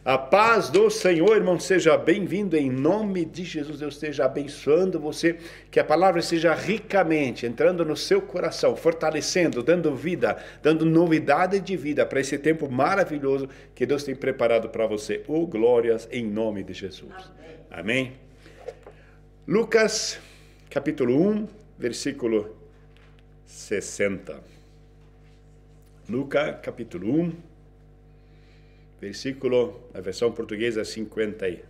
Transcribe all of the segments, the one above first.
A paz do Senhor, irmão, seja bem-vindo em nome de Jesus. Deus esteja abençoando você, que a palavra seja ricamente entrando no seu coração, fortalecendo, dando vida, dando novidade de vida para esse tempo maravilhoso que Deus tem preparado para você. Oh, glórias em nome de Jesus. Amém. Lucas, capítulo 1, versículo 60. Lucas, capítulo 1. Versículo, na versão portuguesa, 59.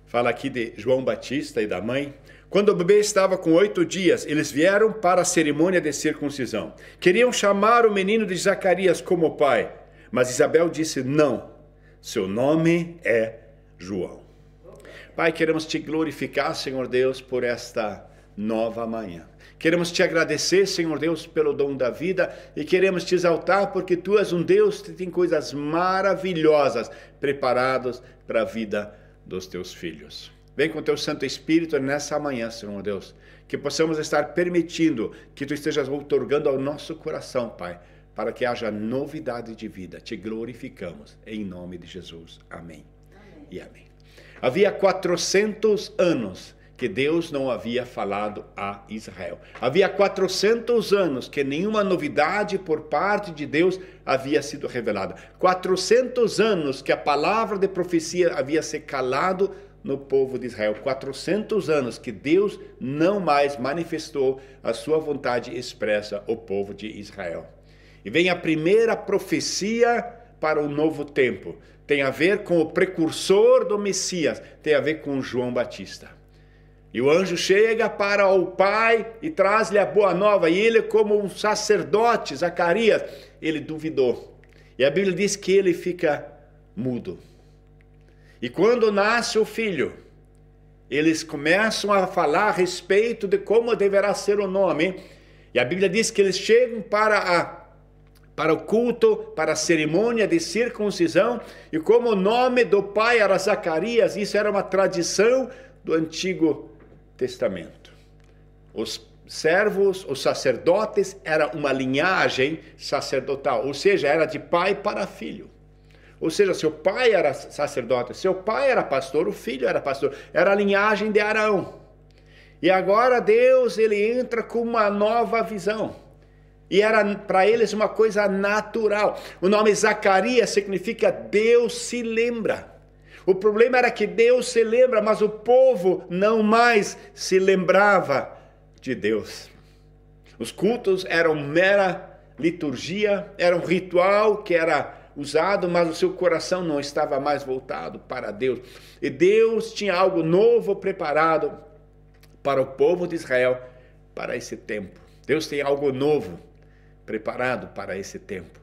Fala aqui de João Batista e da mãe. Quando o bebê estava com 8 dias, eles vieram para a cerimônia de circuncisão. Queriam chamar o menino de Zacarias como pai, mas Isabel disse não. Seu nome é João. Pai, queremos te glorificar, Senhor Deus, por esta nova manhã. Queremos te agradecer, Senhor Deus, pelo dom da vida e queremos te exaltar porque tu és um Deus que tem coisas maravilhosas preparadas para a vida dos teus filhos. Vem com teu Santo Espírito nessa manhã, Senhor Deus, que possamos estar permitindo que tu estejas outorgando ao nosso coração, Pai, para que haja novidade de vida. Te glorificamos em nome de Jesus. Amém. E amém. Havia 400 anos que Deus não havia falado a Israel. Havia 400 anos que nenhuma novidade por parte de Deus havia sido revelada. 400 anos que a palavra de profecia havia se calado no povo de Israel. 400 anos que Deus não mais manifestou a sua vontade expressa ao povo de Israel. E vem a primeira profecia para o novo tempo. Tem a ver com o precursor do Messias. Tem a ver com João Batista. E o anjo chega para o pai e traz-lhe a boa nova. E ele, como um sacerdote, Zacarias, ele duvidou. E a Bíblia diz que ele fica mudo. E quando nasce o filho, eles começam a falar a respeito de como deverá ser o nome. E a Bíblia diz que eles chegam para o culto, para a cerimônia de circuncisão. E como o nome do pai era Zacarias, isso era uma tradição do Antigo Testamento. Os servos, os sacerdotes, era uma linhagem sacerdotal, ou seja, era de pai para filho. Ou seja, seu pai era sacerdote, seu pai era pastor, o filho era pastor, era a linhagem de Arão. E agora Deus, ele entra com uma nova visão. E era para eles uma coisa natural. O nome Zacarias significa Deus se lembra. O problema era que Deus se lembra, mas o povo não mais se lembrava de Deus. Os cultos eram mera liturgia, era um ritual que era usado, mas o seu coração não estava mais voltado para Deus. E Deus tinha algo novo preparado para o povo de Israel para esse tempo. Deus tem algo novo preparado para esse tempo.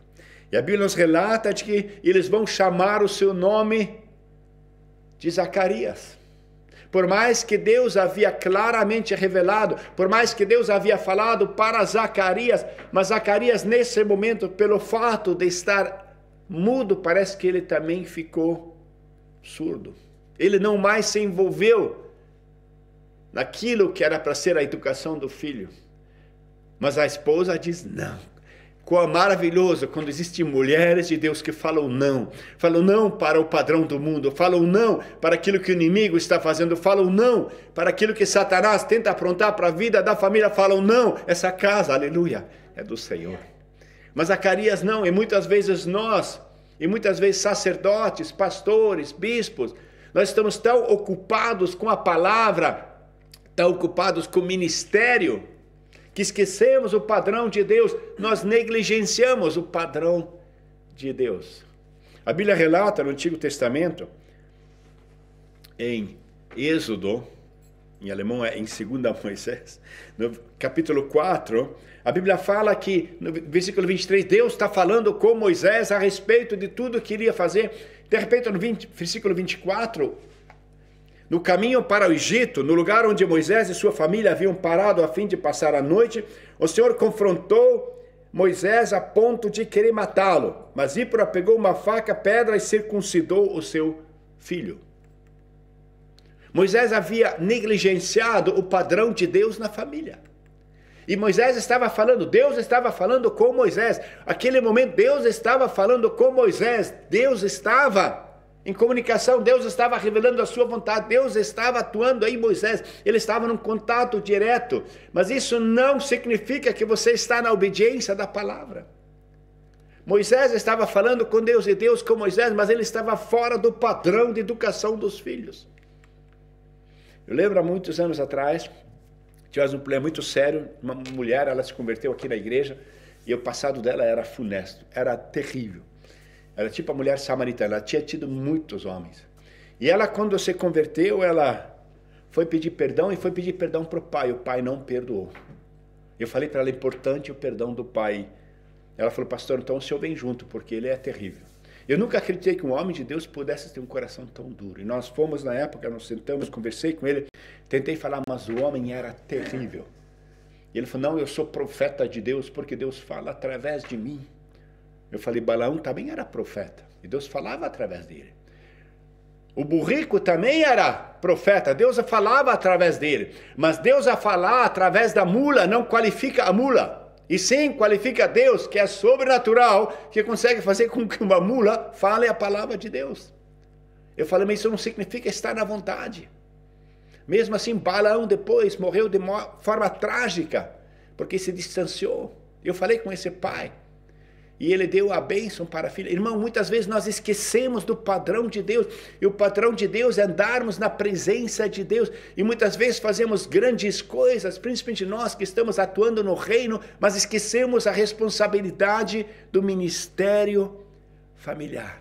E a Bíblia nos relata de que eles vão chamar o seu nome de Zacarias. Por mais que Deus havia claramente revelado, por mais que Deus havia falado para Zacarias, mas Zacarias nesse momento, pelo fato de estar mudo, parece que ele também ficou surdo. Ele não mais se envolveu naquilo que era para ser a educação do filho. Mas a esposa diz não. Quão maravilhoso quando existem mulheres de Deus que falam não para o padrão do mundo, falam não para aquilo que o inimigo está fazendo, falam não para aquilo que Satanás tenta aprontar para a vida da família, falam não, essa casa, aleluia, é do Senhor. Mas Zacarias não, e muitas vezes nós, e muitas vezes sacerdotes, pastores, bispos, nós estamos tão ocupados com a palavra, tão ocupados com o ministério, que esquecemos o padrão de Deus, nós negligenciamos o padrão de Deus. A Bíblia relata no Antigo Testamento, em Êxodo, em alemão é em 2 Moisés, no capítulo 4, a Bíblia fala que, no versículo 23, Deus está falando com Moisés a respeito de tudo que iria fazer. De repente, no versículo 24, no caminho para o Egito, no lugar onde Moisés e sua família haviam parado a fim de passar a noite, o Senhor confrontou Moisés a ponto de querer matá-lo. Mas Zípora pegou uma faca, pedra e circuncidou o seu filho. Moisés havia negligenciado o padrão de Deus na família. E Moisés estava falando, Deus estava falando com Moisés. Aquele momento, Deus estava falando com Moisés. Deus estava em comunicação, Deus estava revelando a sua vontade, Deus estava atuando em Moisés, ele estava num contato direto, mas isso não significa que você está na obediência da palavra. Moisés estava falando com Deus e Deus com Moisés, mas ele estava fora do padrão de educação dos filhos. Eu lembro há muitos anos atrás, tivemos um problema muito sério, uma mulher, ela se converteu aqui na igreja, e o passado dela era funesto, era terrível. Era tipo a mulher samaritana, ela tinha tido muitos homens. E ela, quando se converteu, ela foi pedir perdão e foi pedir perdão para o pai. O pai não perdoou. Eu falei para ela, é importante o perdão do pai. Ela falou, pastor, então o senhor vem junto, porque ele é terrível. Eu nunca acreditei que um homem de Deus pudesse ter um coração tão duro. E nós fomos na época, nós sentamos, conversei com ele, tentei falar, mas o homem era terrível. E ele falou, não, eu sou profeta de Deus, porque Deus fala através de mim. Eu falei, Balaão também era profeta, e Deus falava através dele. O burrico também era profeta, Deus falava através dele. Mas Deus a falar através da mula não qualifica a mula. E sim qualifica Deus, que é sobrenatural, que consegue fazer com que uma mula fale a palavra de Deus. Eu falei, mas isso não significa estar na vontade. Mesmo assim, Balaão depois morreu de forma trágica, porque se distanciou. Eu falei com esse pai. E ele deu a bênção para a filha. Irmão, muitas vezes nós esquecemos do padrão de Deus. E o padrão de Deus é andarmos na presença de Deus. E muitas vezes fazemos grandes coisas, principalmente nós que estamos atuando no reino, mas esquecemos a responsabilidade do ministério familiar.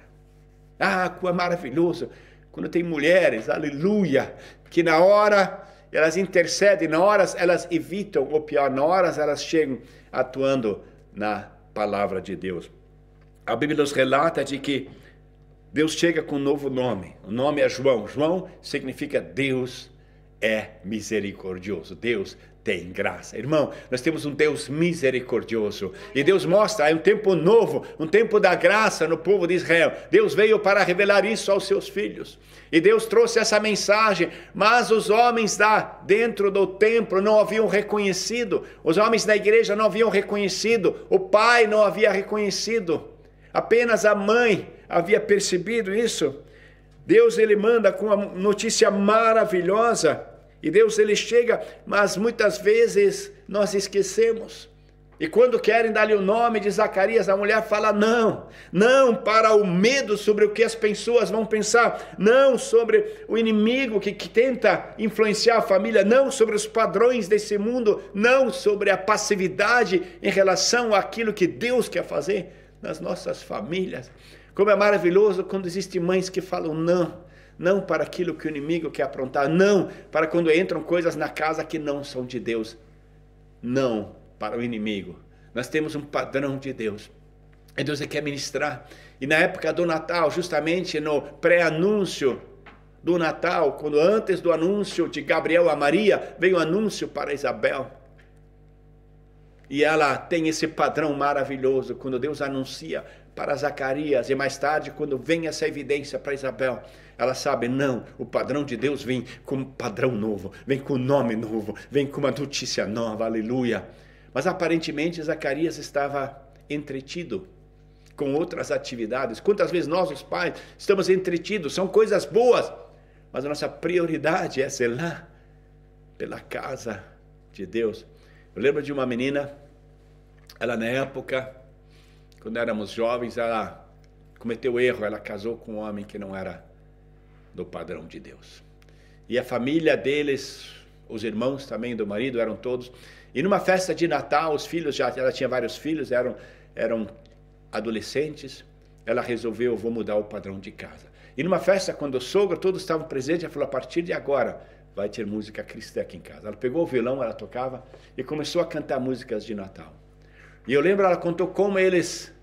Ah, como é maravilhoso quando tem mulheres, aleluia, que na hora elas intercedem, na hora elas evitam, ou pior, na hora elas chegam atuando na palavra de Deus. A Bíblia nos relata de que Deus chega com um novo nome. O nome é João. João significa Deus é misericordioso. Deus tem graça. Irmão, nós temos um Deus misericordioso. E Deus mostra, é um tempo novo, um tempo da graça no povo de Israel. Deus veio para revelar isso aos seus filhos. E Deus trouxe essa mensagem, mas os homens dentro do templo não haviam reconhecido. Os homens da igreja não haviam reconhecido. O pai não havia reconhecido. Apenas a mãe havia percebido isso. Deus, ele manda com uma notícia maravilhosa. E Deus, ele chega, mas muitas vezes nós esquecemos. E quando querem dar-lhe o nome de Zacarias, a mulher fala não. Não para o medo sobre o que as pessoas vão pensar. Não sobre o inimigo que tenta influenciar a família. Não sobre os padrões desse mundo. Não sobre a passividade em relação àquilo que Deus quer fazer nas nossas famílias. Como é maravilhoso quando existem mães que falam não. Não para aquilo que o inimigo quer aprontar. Não para quando entram coisas na casa que não são de Deus. Não para o inimigo. Nós temos um padrão de Deus. E Deus quer ministrar. E na época do Natal, justamente no pré-anúncio do Natal, quando antes do anúncio de Gabriel a Maria, veio o anúncio para Isabel. E ela tem esse padrão maravilhoso, quando Deus anuncia para Zacarias, e mais tarde, quando vem essa evidência para Isabel, ela sabe, não, o padrão de Deus vem com um padrão novo, vem com um nome novo, vem com uma notícia nova, aleluia. Mas aparentemente Zacarias estava entretido com outras atividades. Quantas vezes nós, os pais, estamos entretidos, são coisas boas, mas a nossa prioridade é zelar pela casa de Deus. Eu lembro de uma menina, ela na época, quando éramos jovens, ela cometeu erro, ela casou com um homem que não era do padrão de Deus. E a família deles, os irmãos também do marido, eram todos. E numa festa de Natal, os filhos, ela tinha vários filhos, eram adolescentes, ela resolveu, vou mudar o padrão de casa. E numa festa, quando o sogro, todos estavam presentes, ela falou, a partir de agora, vai ter música cristã aqui em casa. Ela pegou o violão, ela tocava, e começou a cantar músicas de Natal. E eu lembro, ela contou como eles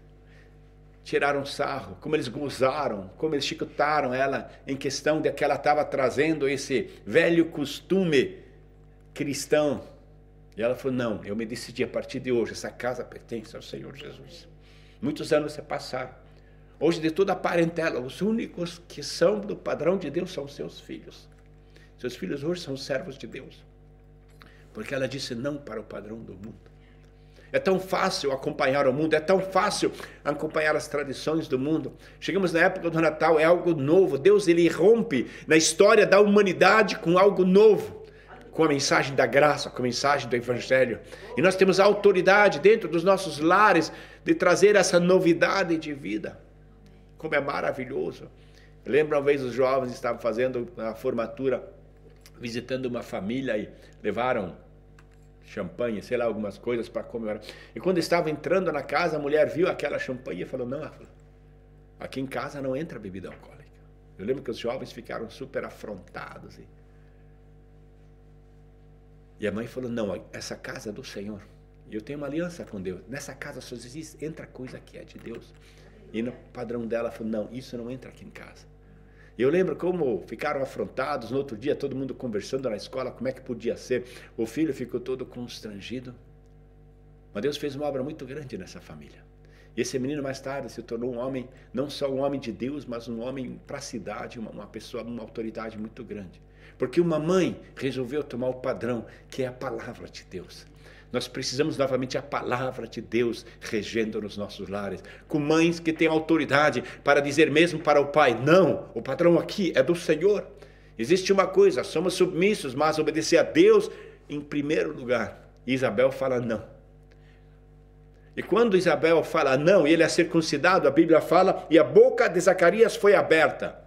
tiraram sarro, como eles gozaram, como eles chicotaram ela em questão de que ela estava trazendo esse velho costume cristão. E ela falou, não, eu me decidi a partir de hoje, essa casa pertence ao Senhor Jesus. Muitos anos se passaram. Hoje de toda a parentela, os únicos que são do padrão de Deus são seus filhos. Seus filhos hoje são servos de Deus. Porque ela disse não para o padrão do mundo. É tão fácil acompanhar o mundo, é tão fácil acompanhar as tradições do mundo. Chegamos na época do Natal, é algo novo. Deus, ele rompe na história da humanidade com algo novo, com a mensagem da graça, com a mensagem do Evangelho. E nós temos a autoridade dentro dos nossos lares de trazer essa novidade de vida. Como é maravilhoso. Eu lembro uma vez os jovens estavam fazendo a formatura, visitando uma família e levaram champanhe, sei lá, algumas coisas para comemorar. E quando estavam entrando na casa, a mulher viu aquela champanhe e falou, não, aqui em casa não entra bebida alcoólica. Eu lembro que os jovens ficaram super afrontados. E a mãe falou, não, essa casa é do Senhor. E eu tenho uma aliança com Deus. Nessa casa só existe, entra coisa que é de Deus. E no padrão dela falou, não, isso não entra aqui em casa. E eu lembro como ficaram afrontados, no outro dia todo mundo conversando na escola, como é que podia ser. O filho ficou todo constrangido. Mas Deus fez uma obra muito grande nessa família. E esse menino mais tarde se tornou um homem, não só um homem de Deus, mas um homem para a cidade, uma pessoa, uma autoridade muito grande. Porque uma mãe resolveu tomar o padrão, que é a palavra de Deus. Nós precisamos novamente a palavra de Deus regendo nos nossos lares. Com mães que têm autoridade para dizer mesmo para o pai, não, o padrão aqui é do Senhor. Existe uma coisa, somos submissos, mas obedecer a Deus em primeiro lugar. E Isabel fala não. E quando Isabel fala não, e ele é circuncidado, a Bíblia fala, e a boca de Zacarias foi aberta.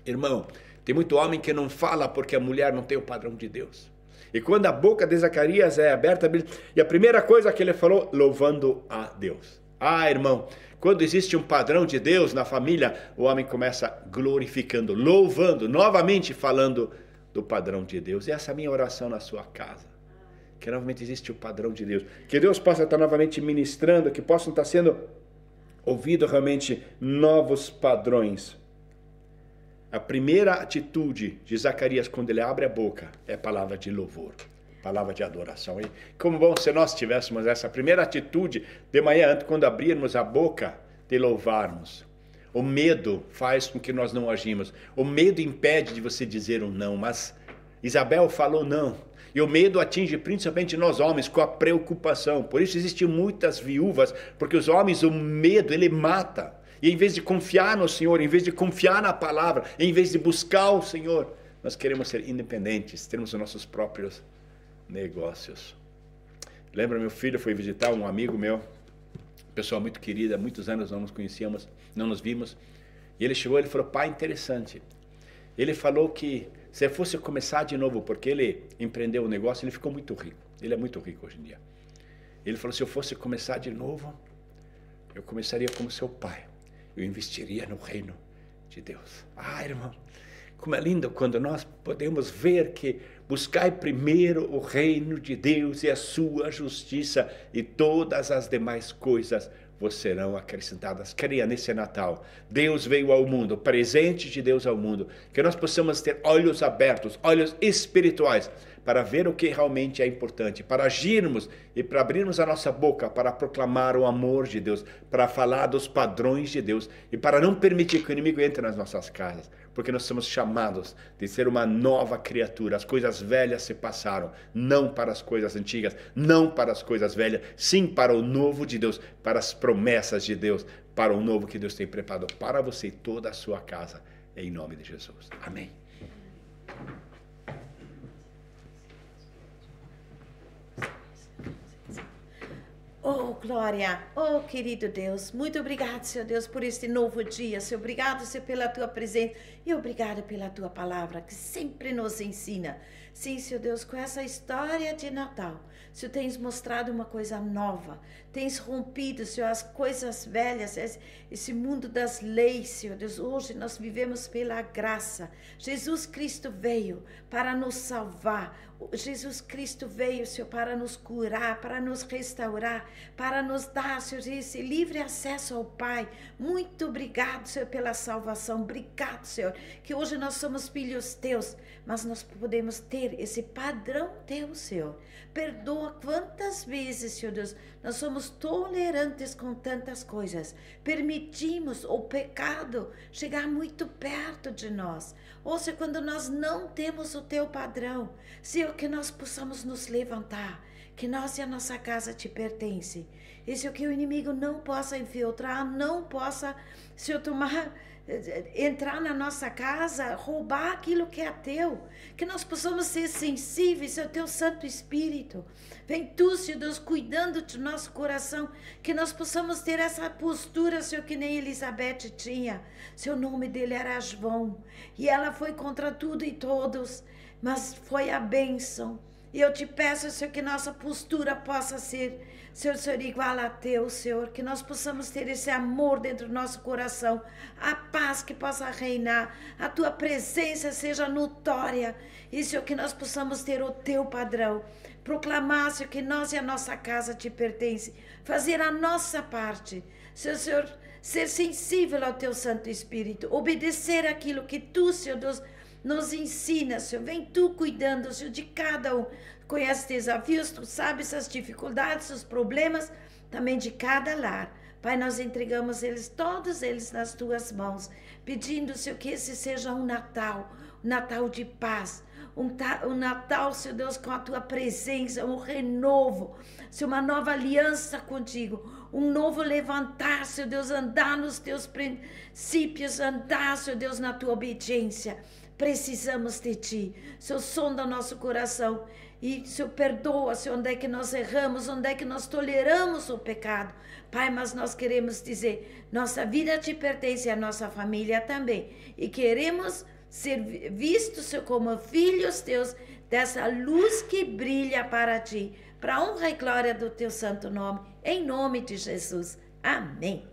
Irmão, tem muito homem que não fala porque a mulher não tem o padrão de Deus. E quando a boca de Zacarias é aberta, e a primeira coisa que ele falou, louvando a Deus. Ah, irmão, quando existe um padrão de Deus na família, o homem começa glorificando, louvando, novamente falando do padrão de Deus. E essa é a minha oração na sua casa. Que novamente existe o padrão de Deus. Que Deus possa estar novamente ministrando, que possam estar sendo ouvidos realmente novos padrões. A primeira atitude de Zacarias quando ele abre a boca é palavra de louvor, palavra de adoração. E como bom se nós tivéssemos essa primeira atitude de manhã, antes quando abrirmos a boca, de louvarmos. O medo faz com que nós não agimos. O medo impede de você dizer um não, mas Isabel falou não. E o medo atinge principalmente nós homens com a preocupação. Por isso existem muitas viúvas, porque os homens, o medo, ele mata. E em vez de confiar no Senhor, em vez de confiar na palavra, em vez de buscar o Senhor, nós queremos ser independentes, termos os nossos próprios negócios. Lembra, meu filho foi visitar um amigo meu, pessoa muito querida, há muitos anos não nos conhecíamos, não nos vimos. E ele chegou e falou, pai, interessante. Ele falou que se fosse começar de novo, porque ele empreendeu um negócio, ele ficou muito rico. Ele é muito rico hoje em dia. Ele falou, se eu fosse começar de novo, eu começaria como seu pai. Eu investiria no reino de Deus. Ah, irmão, como é lindo quando nós podemos ver que buscai primeiro o reino de Deus e a sua justiça, e todas as demais coisas vos serão acrescentadas. Creia nesse Natal. Deus veio ao mundo, presente de Deus ao mundo. Que nós possamos ter olhos abertos, olhos espirituais, para ver o que realmente é importante, para agirmos e para abrirmos a nossa boca, para proclamar o amor de Deus, para falar dos padrões de Deus e para não permitir que o inimigo entre nas nossas casas, porque nós somos chamados de ser uma nova criatura. As coisas velhas se passaram, não para as coisas antigas, não para as coisas velhas, sim para o novo de Deus, para as promessas de Deus, para o novo que Deus tem preparado para você e toda a sua casa, em nome de Jesus. Amém. Oh, glória! Oh, querido Deus, muito obrigado, Senhor Deus, por este novo dia. Senhor, obrigado, Senhor, pela tua presença e obrigado pela tua palavra, que sempre nos ensina. Sim, Senhor Deus, com essa história de Natal, Senhor, tens mostrado uma coisa nova, tens rompido, Senhor, as coisas velhas, esse mundo das leis, Senhor Deus. Hoje nós vivemos pela graça. Jesus Cristo veio para nos salvar. Jesus Cristo veio, Senhor, para nos curar, para nos restaurar, para nos dar, Senhor, esse livre acesso ao Pai. Muito obrigado, Senhor, pela salvação. Obrigado, Senhor, que hoje nós somos filhos teus, mas nós podemos ter esse padrão teu, Senhor. Perdoa quantas vezes, Senhor Deus, nós somos tolerantes com tantas coisas. Permitimos o pecado chegar muito perto de nós. Ou seja, quando nós não temos o teu padrão, Senhor, que nós possamos nos levantar, que nós e a nossa casa te pertencem. Isso é que o inimigo não possa infiltrar, não possa entrar na nossa casa, roubar aquilo que é teu. Que nós possamos ser sensíveis ao teu Santo Espírito. Vem tu, Senhor Deus, cuidando de nosso coração, que nós possamos ter essa postura, Senhor, que nem Elizabeth tinha. Seu nome dele era João, e ela foi contra tudo e todos, mas foi a bênção. E eu te peço, Senhor, que nossa postura possa ser, Senhor, igual a teu, Senhor. Que nós possamos ter esse amor dentro do nosso coração. A paz que possa reinar. A tua presença seja notória. E, Senhor, que nós possamos ter o teu padrão. Proclamar, Senhor, que nós e a nossa casa te pertencem. Fazer a nossa parte. Senhor, ser sensível ao teu Santo Espírito. Obedecer aquilo que tu, Senhor Deus, nos ensina, Senhor. Vem tu cuidando, Senhor, de cada um. Conhece os desafios, tu sabes as dificuldades, os problemas, também de cada lar. Pai, nós entregamos eles, todos eles nas tuas mãos, pedindo, Senhor, que esse seja um Natal de paz, um Natal, Senhor Deus, com a tua presença, um renovo, Senhor, uma nova aliança contigo, um novo levantar, Senhor Deus, andar nos teus princípios, andar, Senhor Deus, na tua obediência. Precisamos de ti, Senhor, sonda nosso coração e, Senhor, perdoa, Senhor, onde é que nós erramos, onde é que nós toleramos o pecado, Pai, mas nós queremos dizer, nossa vida te pertence, a nossa família também, e queremos ser vistos, Senhor, como filhos teus, dessa luz que brilha para ti, para a honra e glória do teu santo nome, em nome de Jesus, amém.